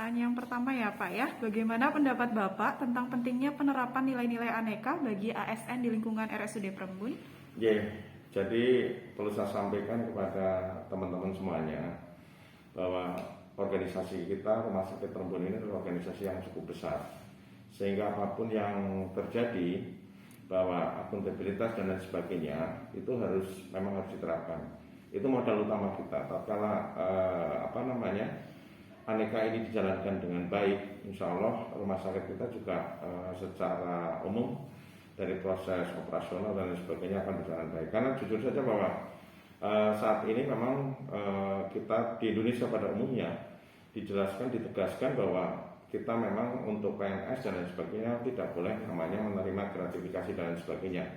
pertanyaan yang pertama ya Pak ya, bagaimana pendapat Bapak tentang pentingnya penerapan nilai-nilai aneka bagi ASN di lingkungan RSUD Prembun? Jadi perlu saya sampaikan kepada teman-teman semuanya bahwa organisasi kita, Rumah Sakit Prembun ini adalah organisasi yang cukup besar, sehingga apapun yang terjadi, bahwa akuntabilitas dan lain sebagainya itu memang harus diterapkan. Itu modal utama kita. Tatkala aneka ini dijalankan dengan baik, insya Allah rumah sakit kita juga secara umum dari proses operasional dan lain sebagainya akan berjalan baik. Karena jujur saja bahwa saat ini memang kita di Indonesia pada umumnya ditegaskan bahwa kita memang untuk PNS dan lain sebagainya tidak boleh namanya menerima gratifikasi dan lain sebagainya.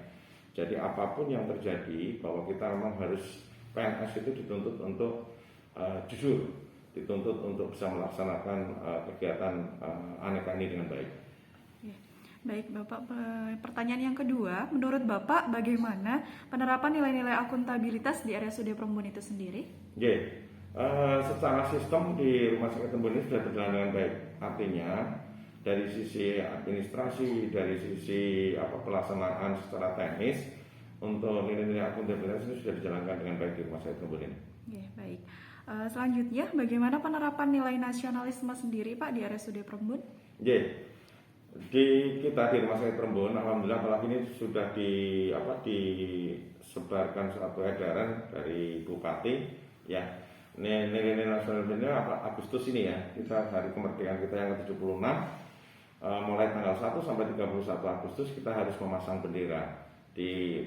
Jadi apapun yang terjadi, bahwa kita memang harus, PNS itu dituntut untuk jujur, dituntut untuk bisa melaksanakan kegiatan aneka ini dengan baik. Baik Bapak, pertanyaan yang kedua, menurut Bapak bagaimana penerapan nilai-nilai akuntabilitas di RSUD Prembun itu sendiri? Secara sistem di Rumah Sakit Prembun ini sudah berjalan dengan baik. Artinya dari sisi administrasi, dari sisi pelaksanaan secara teknis, untuk nilai-nilai akuntabilitas ini sudah dijalankan dengan baik di Rumah Sakit Prembun ini. Baik. Selanjutnya, bagaimana penerapan nilai nasionalisme sendiri Pak di RSUD Prembun? Di kita di Rumah Sakit Prembun, alhamdulillah apalagi ini sudah disebarkan suatu edaran dari Bupati, ya. Nilai-nilai nasionalisme ini Agustus ini ya, kita hari kemerdekaan kita yang ke-76, mulai tanggal 1 sampai 31 Agustus kita harus memasang bendera di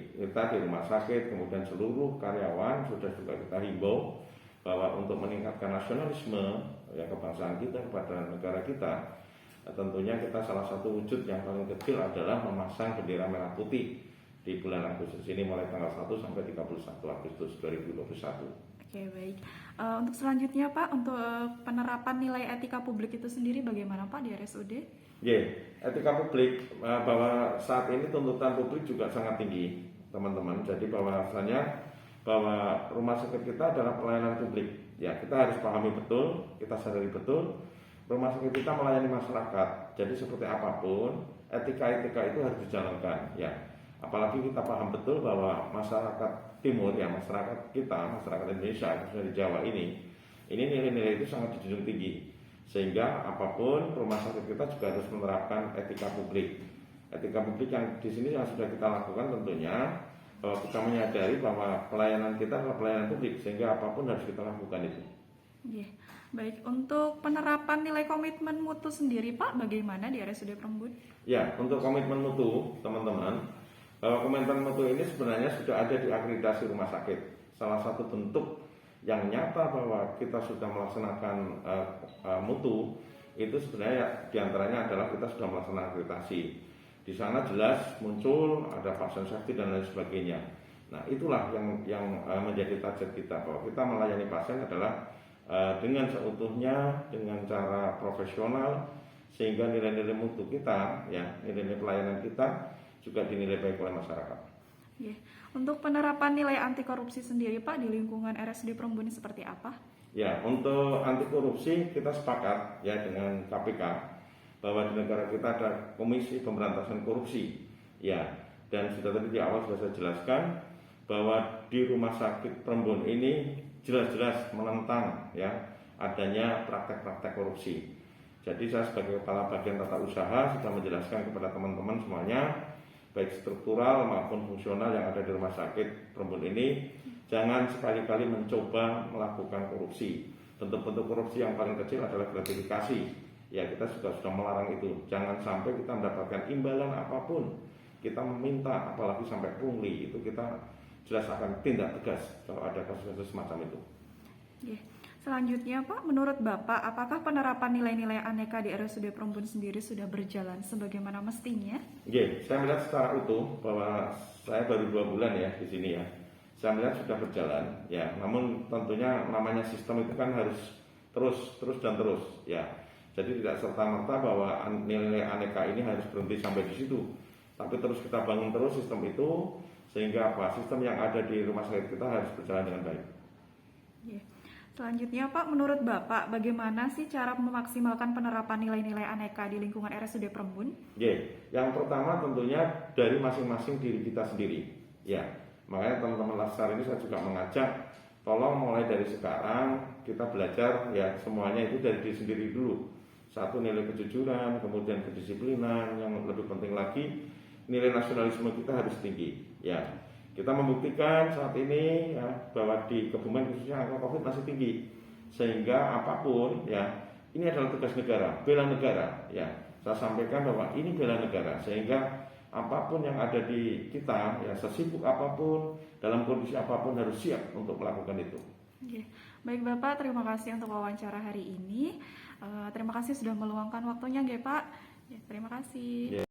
rumah sakit, kemudian seluruh karyawan sudah juga kita himbau bahwa untuk meningkatkan nasionalisme ya kebangsaan kita kepada negara kita, tentunya kita salah satu wujud yang paling kecil adalah memasang bendera merah putih di bulan Agustus ini mulai tanggal 1 sampai 31 Agustus 2021. Baik. Untuk selanjutnya Pak, untuk penerapan nilai etika publik itu sendiri bagaimana Pak di RSUD? Etika publik, bahwa saat ini tuntutan publik juga sangat tinggi, teman-teman. Jadi bahwasanya bahwa rumah sakit kita adalah pelayanan publik. Ya, kita harus pahami betul, kita sadari betul, rumah sakit kita melayani masyarakat. Jadi seperti apapun, etika-etika itu harus dijalankan. Ya, apalagi kita paham betul bahwa masyarakat Timur, ya masyarakat kita, masyarakat Indonesia, khususnya di Jawa ini nilai-nilai itu sangat dijunjung tinggi. Sehingga apapun rumah sakit kita juga harus menerapkan etika publik. Etika publik yang di sini yang sudah kita lakukan tentunya bahwa kita menyadari bahwa pelayanan kita adalah pelayanan publik, sehingga apapun harus kita lakukan itu. Baik, untuk penerapan nilai komitmen mutu sendiri Pak, bagaimana di RSUD Prembun? Untuk komitmen mutu, teman-teman, bahwa komitmen mutu ini sebenarnya sudah ada di akreditasi rumah sakit. Salah satu bentuk yang nyata bahwa kita sudah melaksanakan mutu itu sebenarnya diantaranya adalah kita sudah melaksanakan akreditasi. Di sana jelas muncul ada pasien safety dan lain sebagainya. Nah, itulah yang menjadi target kita, bahwa kita melayani pasien adalah dengan seutuhnya, dengan cara profesional, sehingga nilai-nilai mutu kita, ya nilai-nilai pelayanan kita juga dinilai baik oleh masyarakat. Untuk penerapan nilai anti korupsi sendiri Pak di lingkungan RSUD Prembun seperti apa? Untuk anti korupsi kita sepakat ya dengan KPK bahwa di negara kita ada Komisi Pemberantasan Korupsi, ya, dan sudah tadi di awal sudah saya jelaskan bahwa di Rumah Sakit Prembun ini jelas-jelas menentang ya adanya praktek-praktek korupsi. Jadi saya sebagai kepala bagian tata usaha sudah menjelaskan kepada teman-teman semuanya, baik struktural maupun fungsional yang ada di Rumah Sakit Prembun ini, jangan sekali-kali mencoba melakukan korupsi. Bentuk-bentuk korupsi yang paling kecil adalah gratifikasi. Ya, kita sudah melarang itu. Jangan sampai kita mendapatkan imbalan apapun, kita meminta, apalagi sampai pungli, itu kita jelas akan tindak tegas kalau ada kasus-kasus semacam itu. Selanjutnya Pak, menurut Bapak, apakah penerapan nilai-nilai aneka di RSUD Prembun sendiri sudah berjalan sebagaimana mestinya? Saya melihat secara utuh bahwa saya baru 2 bulan ya di sini ya. Saya melihat sudah berjalan ya. Namun tentunya namanya sistem itu kan harus terus dan terus ya. Jadi tidak serta-merta bahwa nilai aneka ini harus berhenti sampai di situ. Tapi terus kita bangun terus sistem itu, sehingga sistem yang ada di rumah sakit kita harus berjalan dengan baik. Selanjutnya Pak, menurut Bapak bagaimana sih cara memaksimalkan penerapan nilai-nilai aneka di lingkungan RSUD Perembun? Oke, yang pertama tentunya dari masing-masing diri kita sendiri. Ya, makanya teman-teman Laskar ini saya juga mengajak, tolong mulai dari sekarang kita belajar ya semuanya itu dari diri sendiri dulu. Satu, nilai kejujuran, kemudian kedisiplinan, yang lebih penting lagi nilai nasionalisme kita harus tinggi. Ya, kita membuktikan saat ini ya, bahwa di Kebumen khususnya angka COVID masih tinggi, sehingga apapun ya ini adalah tugas negara, bela negara. Ya, saya sampaikan bahwa ini bela negara, sehingga apapun yang ada di kita, ya sesibuk apapun, dalam kondisi apapun harus siap untuk melakukan itu. Oke. Baik Bapak, terima kasih untuk wawancara hari ini. Terima kasih sudah meluangkan waktunya, nggih Pak. Ya, terima kasih. Ya.